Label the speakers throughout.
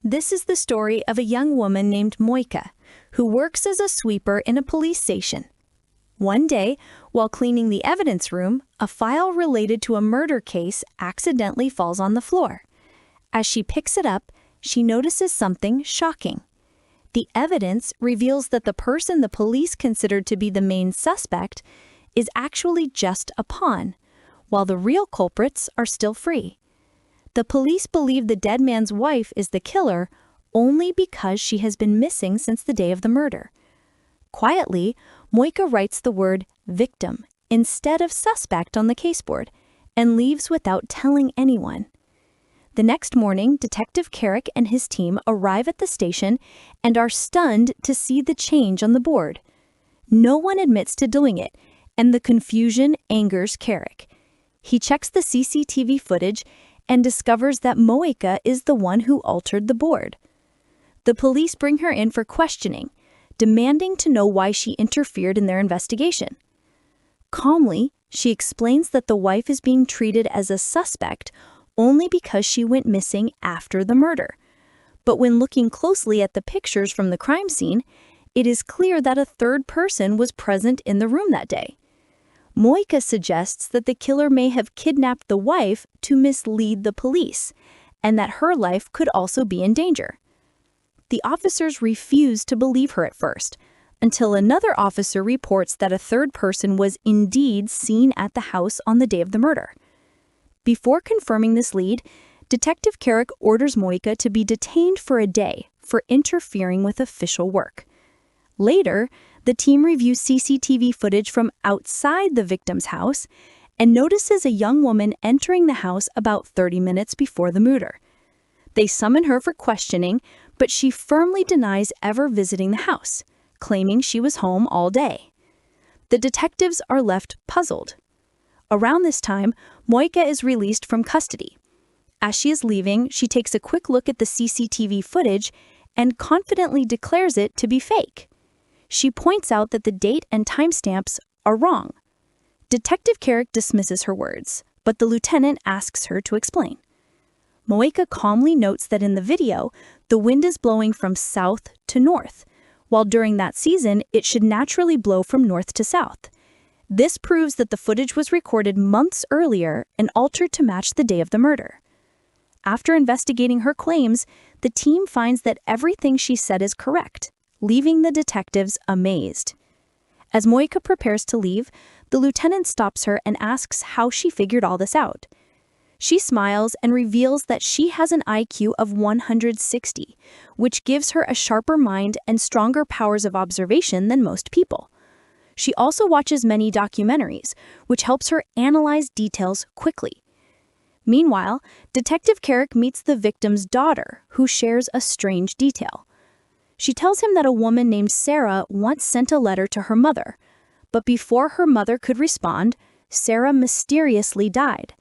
Speaker 1: This is the story of a young woman named Moika, who works as a sweeper in a police station. One day, while cleaning the evidence room, a file related to a murder case accidentally falls on the floor. As she picks it up, she notices something shocking. The evidence reveals that the person the police considered to be the main suspect is actually just a pawn, while the real culprits are still free. The police believe the dead man's wife is the killer only because she has been missing since the day of the murder. Quietly, Moika writes the word victim instead of suspect on the caseboard and leaves without telling anyone. The next morning, Detective Carrick and his team arrive at the station and are stunned to see the change on the board. No one admits to doing it, and the confusion angers Carrick. He checks the CCTV footage and discovers that Moika is the one who altered the board. The police bring her in for questioning, demanding to know why she interfered in their investigation. Calmly, she explains that the wife is being treated as a suspect only because she went missing after the murder. But when looking closely at the pictures from the crime scene, it is clear that a third person was present in the room that day. Moika suggests that the killer may have kidnapped the wife to mislead the police, and that her life could also be in danger. The officers refuse to believe her at first, until another officer reports that a third person was indeed seen at the house on the day of the murder. Before confirming this lead, Detective Carrick orders Moika to be detained for a day for interfering with official work. Later, the team reviews CCTV footage from outside the victim's house and notices a young woman entering the house about 30 minutes before the murder. They summon her for questioning, but she firmly denies ever visiting the house, claiming she was home all day. The detectives are left puzzled. Around this time, Moika is released from custody. As she is leaving, she takes a quick look at the CCTV footage and confidently declares it to be fake. She points out that the date and timestamps are wrong. Detective Carrick dismisses her words, but the lieutenant asks her to explain. Moika calmly notes that in the video, the wind is blowing from south to north, while during that season, it should naturally blow from north to south. This proves that the footage was recorded months earlier and altered to match the day of the murder. After investigating her claims, the team finds that everything she said is correct, leaving the detectives amazed. As Moika prepares to leave, the lieutenant stops her and asks how she figured all this out. She smiles and reveals that she has an IQ of 160, which gives her a sharper mind and stronger powers of observation than most people. She also watches many documentaries, which helps her analyze details quickly. Meanwhile, Detective Carrick meets the victim's daughter, who shares a strange detail. She tells him that a woman named Sarah once sent a letter to her mother, but before her mother could respond, Sarah mysteriously died.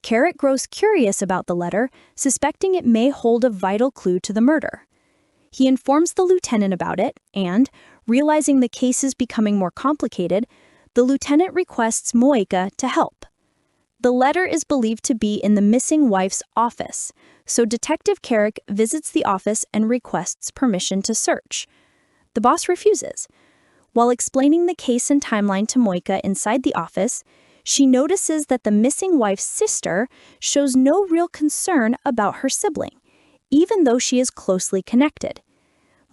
Speaker 1: Carrick grows curious about the letter, suspecting it may hold a vital clue to the murder. He informs the lieutenant about it, and, realizing the case is becoming more complicated, the lieutenant requests Moika to help. The letter is believed to be in the missing wife's office, so Detective Carrick visits the office and requests permission to search. The boss refuses. While explaining the case and timeline to Moika inside the office, she notices that the missing wife's sister shows no real concern about her sibling, even though she is closely connected.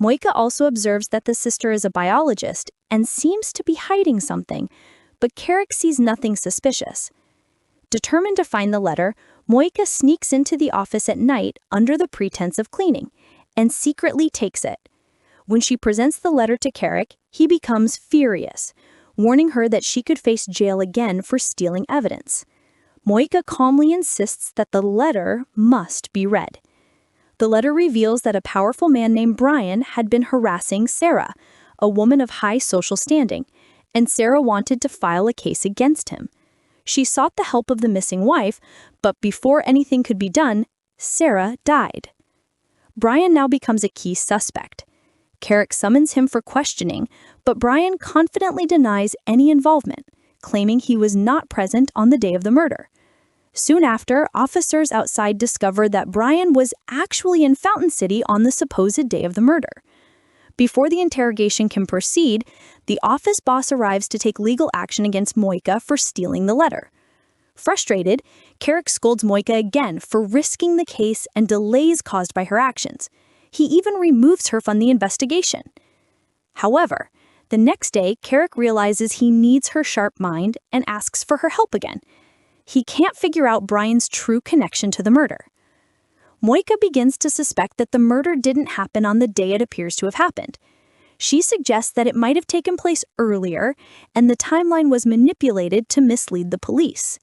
Speaker 1: Moika also observes that the sister is a biologist and seems to be hiding something, but Carrick sees nothing suspicious. Determined to find the letter, Moika sneaks into the office at night under the pretense of cleaning and secretly takes it. When she presents the letter to Carrick, he becomes furious, warning her that she could face jail again for stealing evidence. Moika calmly insists that the letter must be read. The letter reveals that a powerful man named Brian had been harassing Sarah, a woman of high social standing, and Sarah wanted to file a case against him. She sought the help of the missing wife, but before anything could be done, Sarah died. Brian now becomes a key suspect. Carrick summons him for questioning, but Brian confidently denies any involvement, claiming he was not present on the day of the murder. Soon after, officers outside discovered that Brian was actually in Fountain City on the supposed day of the murder. Before the interrogation can proceed, the office boss arrives to take legal action against Moika for stealing the letter. Frustrated, Carrick scolds Moika again for risking the case and delays caused by her actions. He even removes her from the investigation. However, the next day, Carrick realizes he needs her sharp mind and asks for her help again. He can't figure out Brian's true connection to the murder. Moika begins to suspect that the murder didn't happen on the day it appears to have happened. She suggests that it might have taken place earlier, and the timeline was manipulated to mislead the police.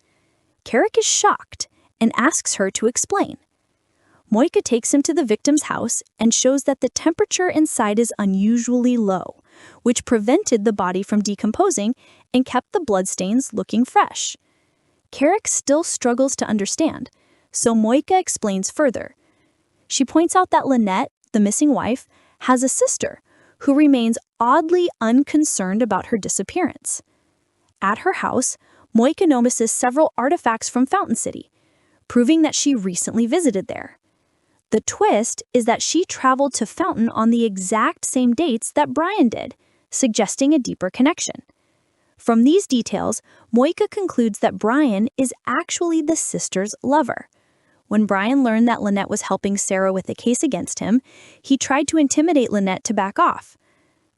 Speaker 1: Carrick is shocked and asks her to explain. Moika takes him to the victim's house and shows that the temperature inside is unusually low, which prevented the body from decomposing and kept the bloodstains looking fresh. Carrick still struggles to understand, so Moika explains further. She points out that Lynette, the missing wife, has a sister who remains oddly unconcerned about her disappearance. At her house, Moika notices several artifacts from Fountain City, proving that she recently visited there. The twist is that she traveled to Fountain on the exact same dates that Brian did, suggesting a deeper connection. From these details, Moika concludes that Brian is actually the sister's lover. When Brian learned that Lynette was helping Sarah with the case against him, he tried to intimidate Lynette to back off.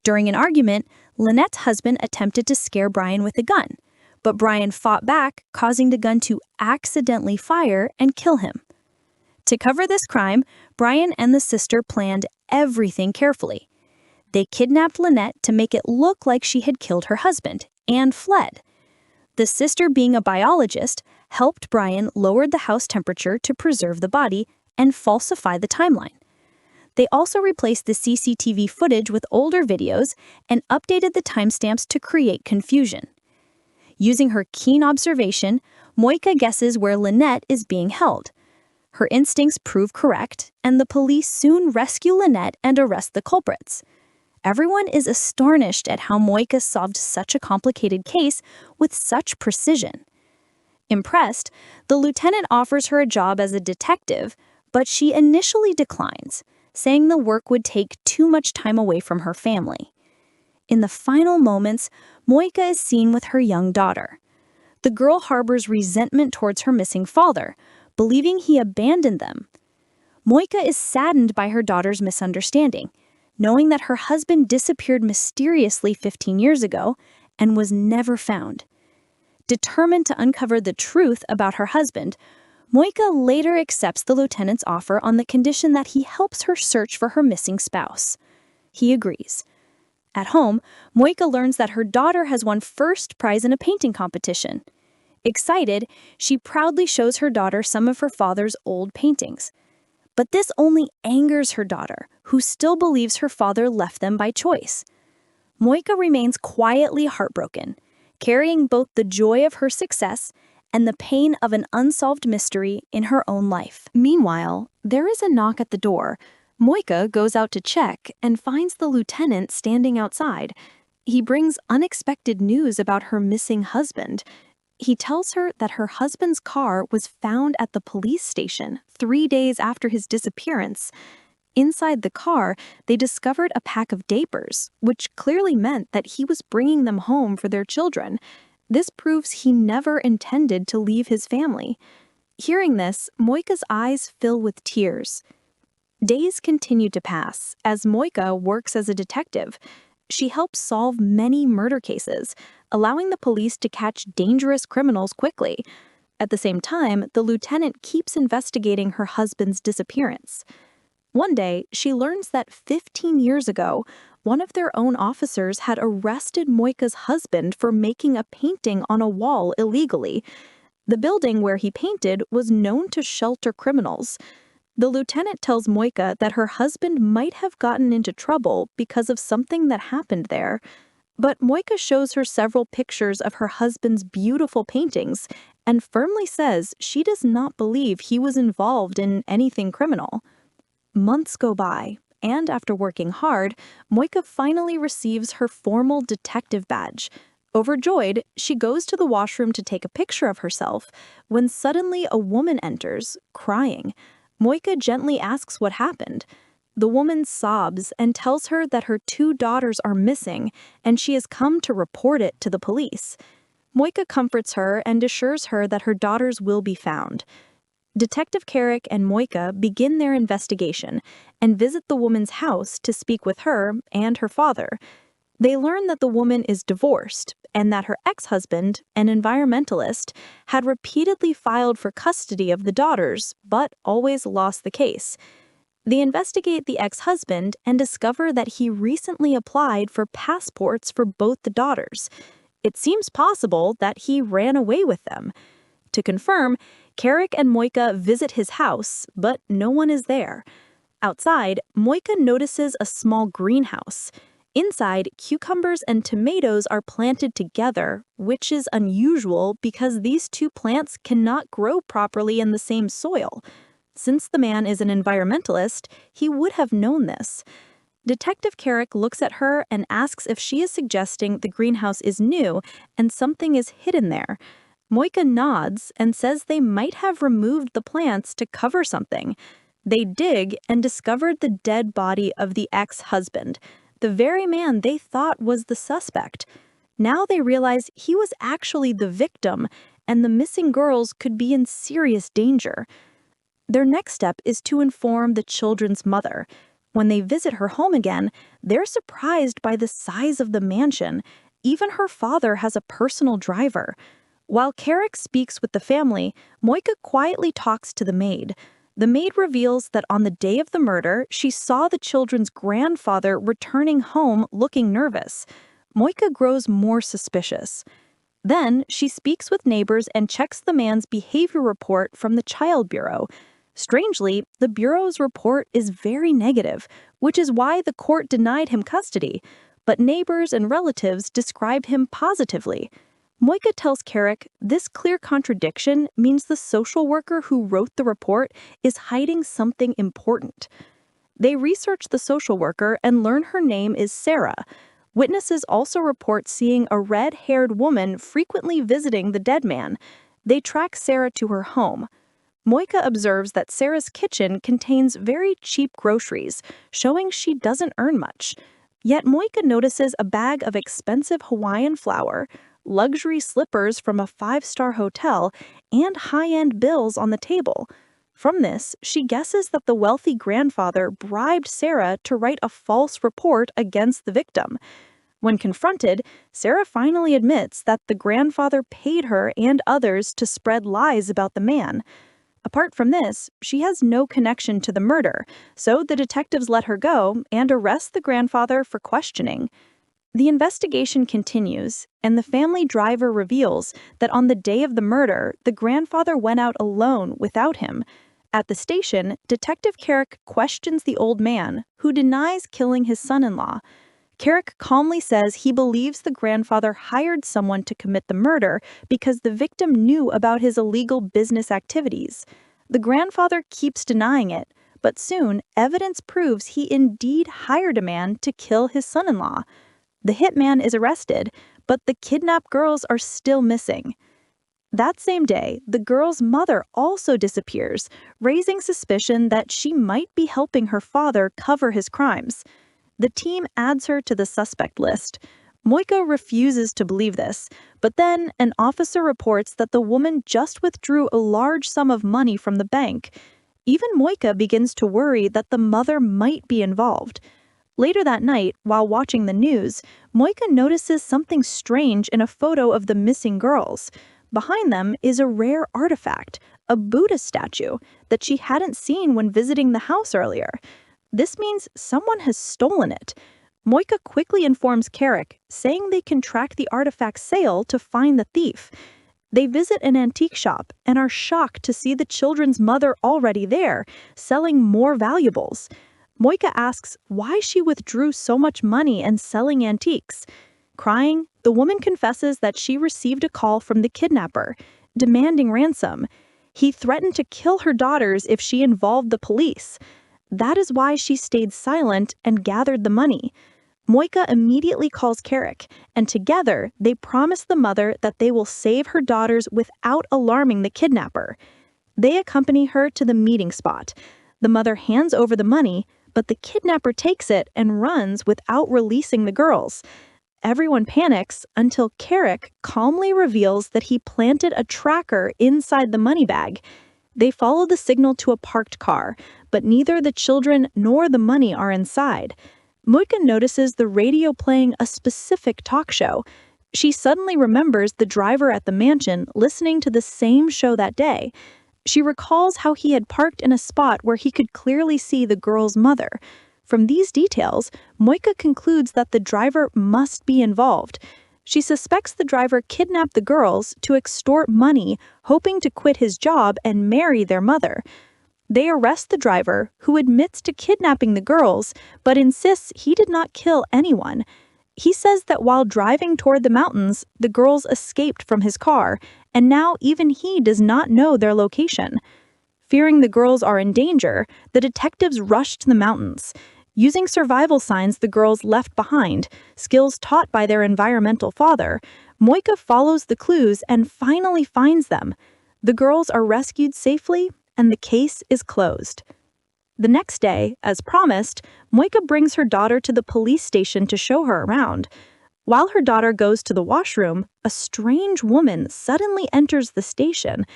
Speaker 1: During an argument, Lynette's husband attempted to scare Brian with a gun, but Brian fought back, causing the gun to accidentally fire and kill him. To cover this crime, Brian and the sister planned everything carefully. They kidnapped Lynette to make it look like she had killed her husband and fled. The sister, being a biologist, helped Brian lower the house temperature to preserve the body and falsify the timeline. They also replaced the CCTV footage with older videos and updated the timestamps to create confusion. Using her keen observation, Moika guesses where Lynette is being held. Her instincts prove correct, and the police soon rescue Lynette and arrest the culprits. Everyone is astonished at how Moika solved such a complicated case with such precision. Impressed, the lieutenant offers her a job as a detective, but she initially declines, saying the work would take too much time away from her family. In the final moments, Moika is seen with her young daughter. The girl harbors resentment towards her missing father, believing he abandoned them. Moika is saddened by her daughter's misunderstanding, knowing that her husband disappeared mysteriously 15 years ago and was never found. Determined to uncover the truth about her husband, Moika later accepts the lieutenant's offer on the condition that he helps her search for her missing spouse. He agrees. At home, Moika learns that her daughter has won first prize in a painting competition. Excited, she proudly shows her daughter some of her father's old paintings. But this only angers her daughter, who still believes her father left them by choice. Moika remains quietly heartbroken, carrying both the joy of her success and the pain of an unsolved mystery in her own life.
Speaker 2: Meanwhile, there is a knock at the door. Moika goes out to check and finds the lieutenant standing outside. He brings unexpected news about her missing husband. He tells her that her husband's car was found at the police station 3 days after his disappearance. Inside the car, they discovered a pack of diapers, which clearly meant that he was bringing them home for their children. This proves he never intended to leave his family. Hearing this, Moika's eyes fill with tears. Days continue to pass as Moika works as a detective. She helps solve many murder cases, allowing the police to catch dangerous criminals quickly. At the same time, the lieutenant keeps investigating her husband's disappearance. One day, she learns that 15 years ago, one of their own officers had arrested Moika's husband for making a painting on a wall illegally. The building where he painted was known to shelter criminals. The lieutenant tells Moika that her husband might have gotten into trouble because of something that happened there. But Moika shows her several pictures of her husband's beautiful paintings and firmly says she does not believe he was involved in anything criminal. Months go by, and after working hard, Moika finally receives her formal detective badge. Overjoyed, she goes to the washroom to take a picture of herself when suddenly a woman enters, crying. Moika gently asks what happened. The woman sobs and tells her that her 2 daughters are missing and she has come to report it to the police. Moika comforts her and assures her that her daughters will be found. Detective Carrick and Moika begin their investigation and visit the woman's house to speak with her and her father. They learn that the woman is divorced and that her ex-husband, an environmentalist, had repeatedly filed for custody of the daughters but always lost the case. They investigate the ex-husband and discover that he recently applied for passports for both the daughters. It seems possible that he ran away with them. To confirm, Carrick and Moika visit his house, but no one is there. Outside, Moika notices a small greenhouse. Inside, cucumbers and tomatoes are planted together, which is unusual because these two plants cannot grow properly in the same soil. Since the man is an environmentalist, he would have known this. Detective Carrick looks at her and asks if she is suggesting the greenhouse is new and something is hidden there. Moika nods and says they might have removed the plants to cover something. They dig and discovered the dead body of the ex-husband, the very man they thought was the suspect. Now they realize he was actually the victim, and the missing girls could be in serious danger. Their next step is to inform the children's mother. When they visit her home again, they're surprised by the size of the mansion. Even her father has a personal driver. While Carrick speaks with the family, Moika quietly talks to the maid. The maid reveals that on the day of the murder, she saw the children's grandfather returning home looking nervous. Moika grows more suspicious. Then, she speaks with neighbors and checks the man's behavior report from the Child Bureau. Strangely, the Bureau's report is very negative, which is why the court denied him custody. But neighbors and relatives describe him positively. Moika tells Carrick this clear contradiction means the social worker who wrote the report is hiding something important. They research the social worker and learn her name is Sarah. Witnesses also report seeing a red-haired woman frequently visiting the dead man. They track Sarah to her home. Moika observes that Sarah's kitchen contains very cheap groceries, showing she doesn't earn much. Yet Moika notices a bag of expensive Hawaiian flour, luxury slippers from a 5-star hotel, and high-end bills on the table. From this, she guesses that the wealthy grandfather bribed Sarah to write a false report against the victim. When confronted, Sarah finally admits that the grandfather paid her and others to spread lies about the man. Apart from this, she has no connection to the murder, so the detectives let her go and arrest the grandfather for questioning. The investigation continues, and the family driver reveals that on the day of the murder, the grandfather went out alone without him. At the station, Detective Carrick questions the old man, who denies killing his son-in-law. Carrick calmly says he believes the grandfather hired someone to commit the murder because the victim knew about his illegal business activities. The grandfather keeps denying it, but soon evidence proves he indeed hired a man to kill his son-in-law. The hitman is arrested, but the kidnapped girls are still missing. That same day, the girl's mother also disappears, raising suspicion that she might be helping her father cover his crimes. The team adds her to the suspect list. Moika refuses to believe this, but then an officer reports that the woman just withdrew a large sum of money from the bank. Even Moika begins to worry that the mother might be involved. Later that night, while watching the news, Moika notices something strange in a photo of the missing girls. Behind them is a rare artifact, a Buddha statue, that she hadn't seen when visiting the house earlier. This means someone has stolen it. Moika quickly informs Carrick, saying they can track the artifact's sale to find the thief. They visit an antique shop and are shocked to see the children's mother already there, selling more valuables. Moika asks why she withdrew so much money and selling antiques. Crying, the woman confesses that she received a call from the kidnapper, demanding ransom. He threatened to kill her daughters if she involved the police. That is why she stayed silent and gathered the money. Moika immediately calls Carrick, and together they promise the mother that they will save her daughters without alarming the kidnapper. They accompany her to the meeting spot. The mother hands over the money, but the kidnapper takes it and runs without releasing the girls. Everyone panics until Carrick calmly reveals that he planted a tracker inside the money bag. They follow the signal to a parked car, but neither the children nor the money are inside. Moika notices the radio playing a specific talk show. She suddenly remembers the driver at the mansion listening to the same show that day. She recalls how he had parked in a spot where he could clearly see the girl's mother. From these details, Moika concludes that the driver must be involved. She suspects the driver kidnapped the girls to extort money, hoping to quit his job and marry their mother. They arrest the driver, who admits to kidnapping the girls, but insists he did not kill anyone. He says that while driving toward the mountains, the girls escaped from his car, and now even he does not know their location. Fearing the girls are in danger, the detectives rush to the mountains. Using survival signs the girls left behind, skills taught by their environmental father, Moika follows the clues and finally finds them. The girls are rescued safely, and the case is closed. The next day, as promised, Moika brings her daughter to the police station to show her around. While her daughter goes to the washroom, a strange woman suddenly enters the station.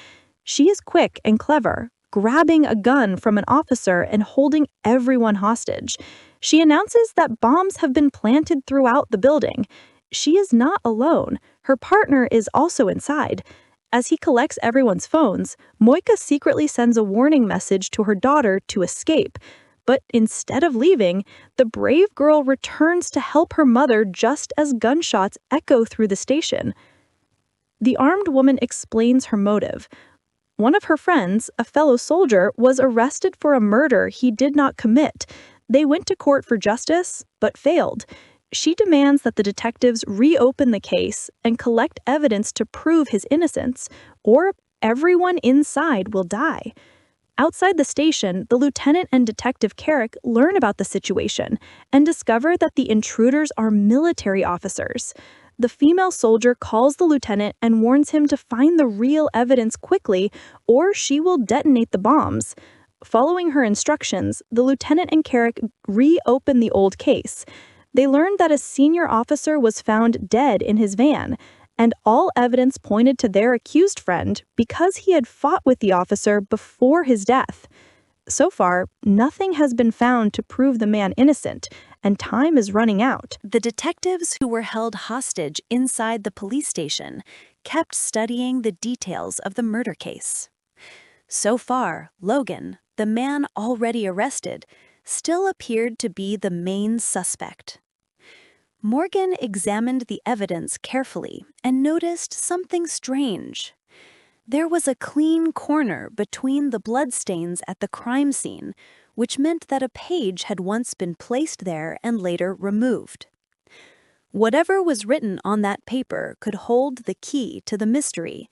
Speaker 2: She is quick and clever, grabbing a gun from an officer and holding everyone hostage. She announces that bombs have been planted throughout the building. She is not alone. Her partner is also inside. As he collects everyone's phones, Moika secretly sends a warning message to her daughter to escape. But instead of leaving, the brave girl returns to help her mother just as gunshots echo through the station. The armed woman explains her motive. One of her friends, a fellow soldier, was arrested for a murder he did not commit. They went to court for justice, but failed. She demands that the detectives reopen the case and collect evidence to prove his innocence, or everyone inside will die. Outside the station, the lieutenant and Detective Carrick learn about the situation and discover that the intruders are military officers. The female soldier calls the lieutenant and warns him to find the real evidence quickly, or she will detonate the bombs. Following her instructions, the lieutenant and Carrick reopen the old case. They learned that a senior officer was found dead in his van, and all evidence pointed to their accused friend because he had fought with the officer before his death. So far, nothing has been found to prove the man innocent, and time is running out.
Speaker 1: The detectives who were held hostage inside the police station kept studying the details of the murder case. So far, Logan, the man already arrested, still appeared to be the main suspect. Morgan examined the evidence carefully and noticed something strange. There was a clean corner between the bloodstains at the crime scene, which meant that a page had once been placed there and later removed. Whatever was written on that paper could hold the key to the mystery,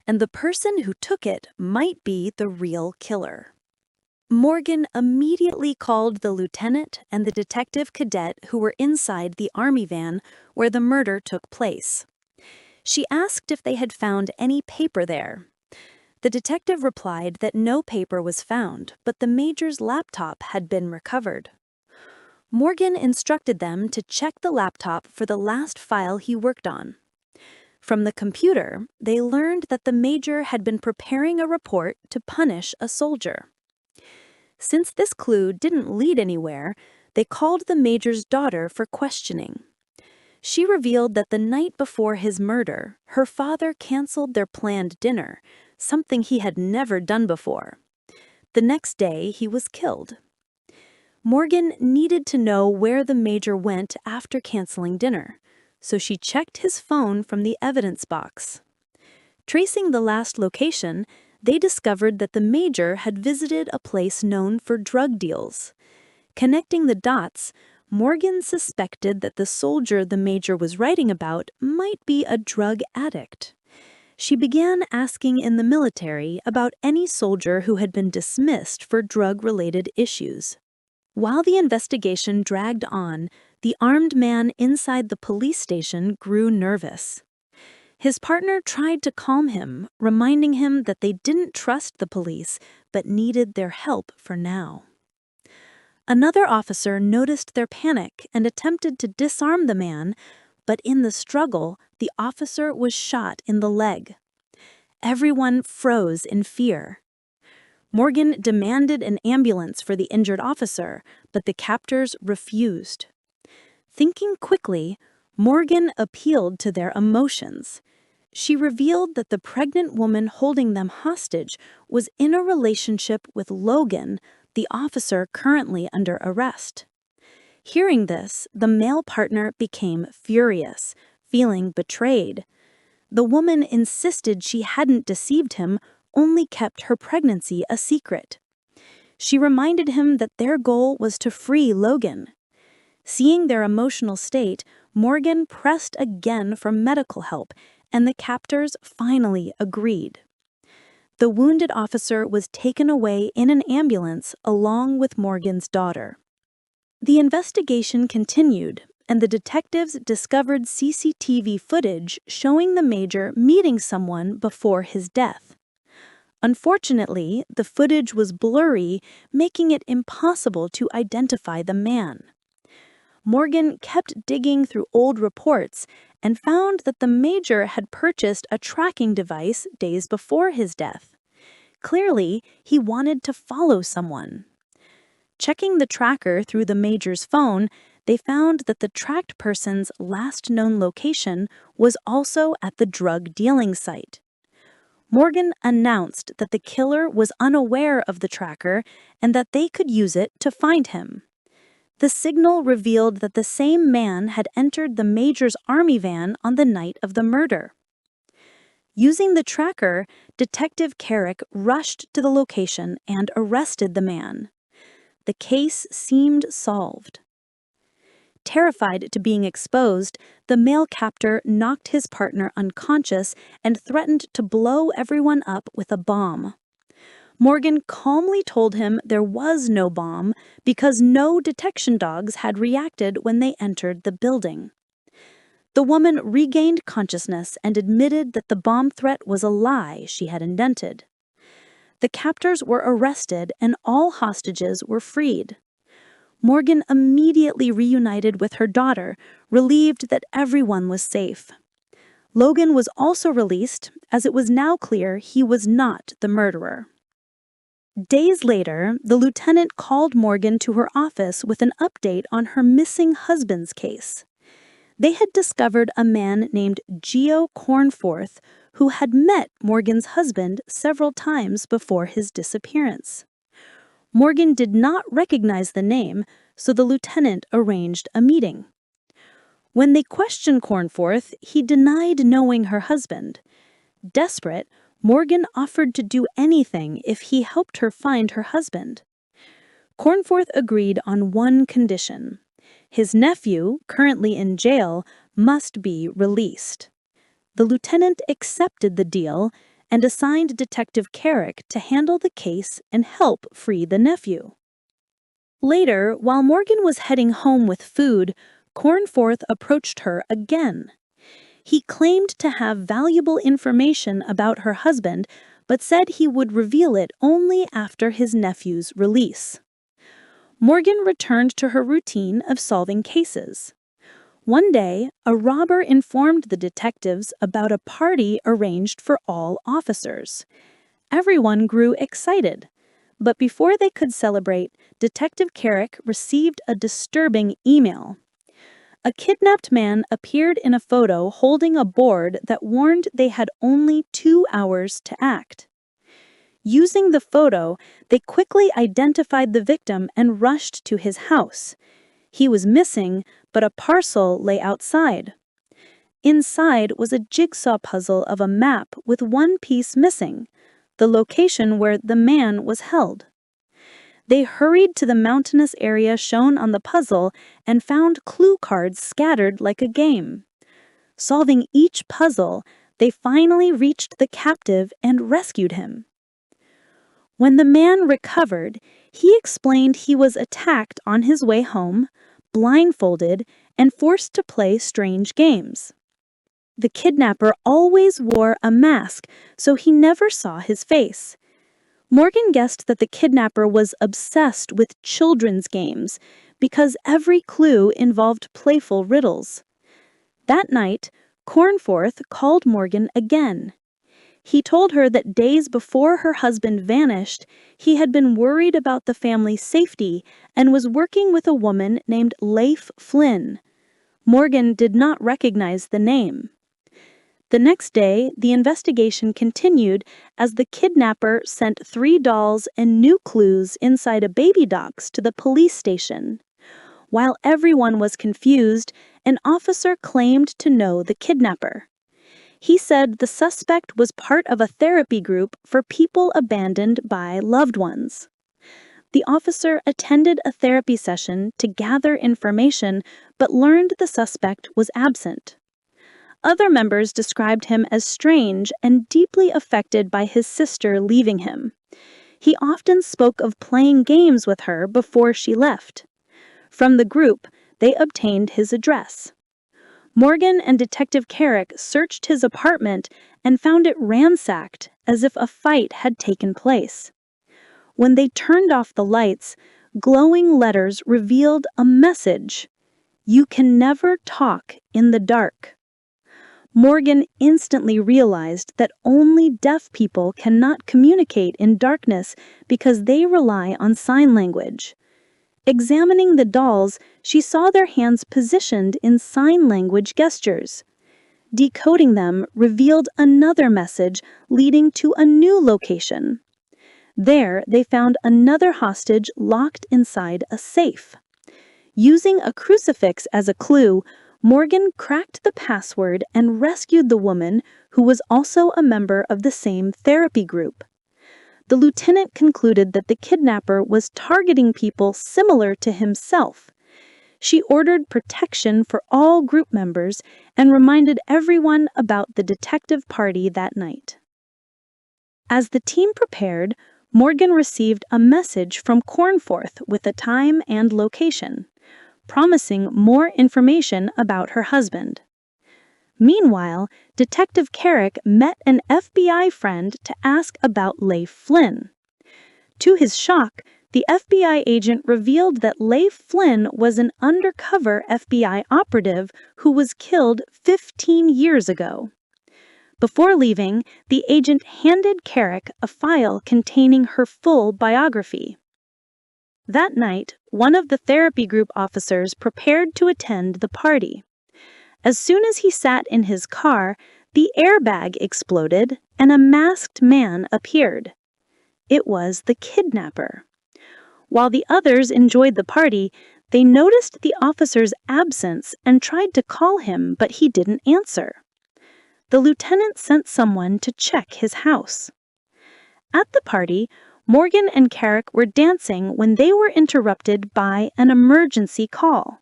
Speaker 1: and the person who took it might be the real killer. Morgan immediately called the lieutenant and the detective cadet who were inside the army van where the murder took place. She asked if they had found any paper there. The detective replied that no paper was found, but the major's laptop had been recovered. Morgan instructed them to check the laptop for the last file he worked on. From the computer, they learned that the major had been preparing a report to punish a soldier. Since this clue didn't lead anywhere, they called the major's daughter for questioning. She revealed that the night before his murder, her father canceled their planned dinner, something he had never done before. The next day, he was killed. Morgan needed to know where the major went after canceling dinner, so she checked his phone from the evidence box. Tracing the last location, they discovered that the major had visited a place known for drug deals. Connecting the dots, Morgan suspected that the soldier the major was writing about might be a drug addict. She began asking in the military about any soldier who had been dismissed for drug-related issues. While the investigation dragged on,
Speaker 2: The armed man inside the police station grew nervous. His partner tried to calm him, reminding him that they didn't trust the police but needed their help for now. Another officer noticed their panic and attempted to disarm the man, but in the struggle, the officer was shot in the leg. Everyone froze in fear. Morgan demanded an ambulance for the injured officer, but the captors refused. Thinking quickly, Morgan appealed to their emotions. She revealed that the pregnant woman holding them hostage was in a relationship with Logan, the officer currently under arrest. Hearing this, the male partner became furious, feeling betrayed. The woman insisted she hadn't deceived him, only kept her pregnancy a secret. She reminded him that their goal was to free Logan. Seeing their emotional state, Morgan pressed again for medical help, and the captors finally agreed. The wounded officer was taken away in an ambulance along with Morgan's daughter. The investigation continued, and the detectives discovered CCTV footage showing the major meeting someone before his death. Unfortunately, the footage was blurry, making it impossible to identify the man. Morgan kept digging through old reports and found that the major had purchased a tracking device days before his death. Clearly, he wanted to follow someone. Checking the tracker through the major's phone, they found that the tracked person's last known location was also at the drug dealing site. Morgan announced that the killer was unaware of the tracker and that they could use it to find him. The signal revealed that the same man had entered the major's army van on the night of the murder. Using the tracker, Detective Carrick rushed to the location and arrested the man. The case seemed solved. Terrified to being exposed, the male captor knocked his partner unconscious and threatened to blow everyone up with a bomb. Morgan calmly told him there was no bomb because no detection dogs had reacted when they entered the building. The woman regained consciousness and admitted that the bomb threat was a lie she had invented. The captors were arrested and all hostages were freed. Morgan immediately reunited with her daughter, relieved that everyone was safe. Logan was also released, as it was now clear he was not the murderer. Days later, the lieutenant called Morgan to her office with an update on her missing husband's case. They had discovered a man named Geo Cornforth who had met Morgan's husband several times before his disappearance. Morgan did not recognize the name, so the lieutenant arranged a meeting. When they questioned Cornforth, he denied knowing her husband. Desperate, Morgan offered to do anything if he helped her find her husband. Cornforth agreed on one condition. His nephew, currently in jail, must be released. The lieutenant accepted the deal and assigned Detective Carrick to handle the case and help free the nephew. Later, while Morgan was heading home with food, Cornforth approached her again. He claimed to have valuable information about her husband, but said he would reveal it only after his nephew's release. Morgan returned to her routine of solving cases. One day, a robber informed the detectives about a party arranged for all officers. Everyone grew excited, but before they could celebrate, Detective Carrick received a disturbing email. A kidnapped man appeared in a photo holding a board that warned they had only 2 hours to act. Using the photo, they quickly identified the victim and rushed to his house. He was missing, but a parcel lay outside. Inside was a jigsaw puzzle of a map with one piece missing, the location where the man was held. They hurried to the mountainous area shown on the puzzle and found clue cards scattered like a game. Solving each puzzle, they finally reached the captive and rescued him. When the man recovered, he explained he was attacked on his way home, blindfolded, and forced to play strange games. The kidnapper always wore a mask, so he never saw his face. Morgan guessed that the kidnapper was obsessed with children's games because every clue involved playful riddles. That night, Cornforth called Morgan again. He told her that days before her husband vanished, he had been worried about the family's safety and was working with a woman named Leif Flynn. Morgan did not recognize the name. The next day, the investigation continued as the kidnapper sent 3 dolls and new clues inside a baby box to the police station. While everyone was confused, an officer claimed to know the kidnapper. He said the suspect was part of a therapy group for people abandoned by loved ones. The officer attended a therapy session to gather information but learned the suspect was absent. Other members described him as strange and deeply affected by his sister leaving him. He often spoke of playing games with her before she left. From the group, they obtained his address. Morgan and Detective Carrick searched his apartment and found it ransacked as if a fight had taken place. When they turned off the lights, glowing letters revealed a message: "You can never talk in the dark." Morgan instantly realized that only deaf people cannot communicate in darkness because they rely on sign language. Examining the dolls, she saw their hands positioned in sign language gestures. Decoding them revealed another message leading to a new location. There, they found another hostage locked inside a safe. Using a crucifix as a clue, Morgan cracked the password and rescued the woman, who was also a member of the same therapy group. The lieutenant concluded that the kidnapper was targeting people similar to himself. She ordered protection for all group members and reminded everyone about the detective party that night. As the team prepared, Morgan received a message from Cornforth with a time and location, promising more information about her husband. Meanwhile, Detective Carrick met an FBI friend to ask about Leif Flynn. To his shock, the FBI agent revealed that Leif Flynn was an undercover FBI operative who was killed 15 years ago. Before leaving, the agent handed Carrick a file containing her full biography. That night, one of the therapy group officers prepared to attend the party. As soon as he sat in his car, the airbag exploded and a masked man appeared. It was the kidnapper. While the others enjoyed the party, they noticed the officer's absence and tried to call him, but he didn't answer. The lieutenant sent someone to check his house. At the party, Morgan and Carrick were dancing when they were interrupted by an emergency call.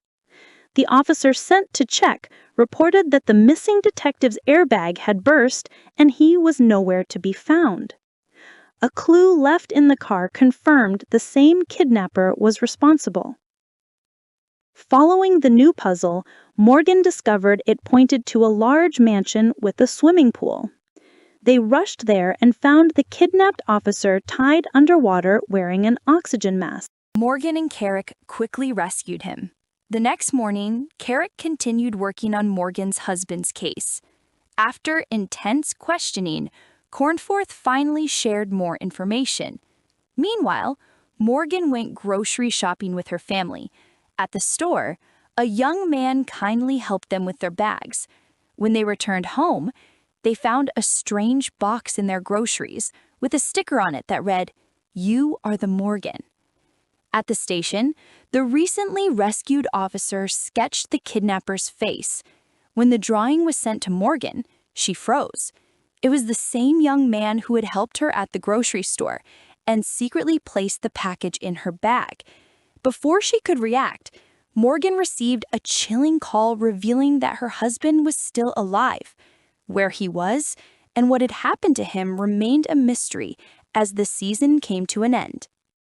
Speaker 2: The officer sent to check reported that the missing detective's airbag had burst and he was nowhere to be found. A clue left in the car confirmed the same kidnapper was responsible. Following the new puzzle, Morgan discovered it pointed to a large mansion with a swimming pool. They rushed there and found the kidnapped officer tied underwater wearing an oxygen mask.
Speaker 1: Morgan and Carrick quickly rescued him. The next morning, Carrick continued working on Morgan's husband's case. After intense questioning, Cornforth finally shared more information. Meanwhile, Morgan went grocery shopping with her family. At the store, a young man kindly helped them with their bags. When they returned home, they found a strange box in their groceries with a sticker on it that read, "You are the Morgan." At the station, the recently rescued officer sketched the kidnapper's face. When the drawing was sent to Morgan, she froze. It was the same young man who had helped her at the grocery store and secretly placed the package in her bag. Before she could react, Morgan received a chilling call revealing that her husband was still alive. Where he was and what had happened to him remained a mystery as the season came to an end.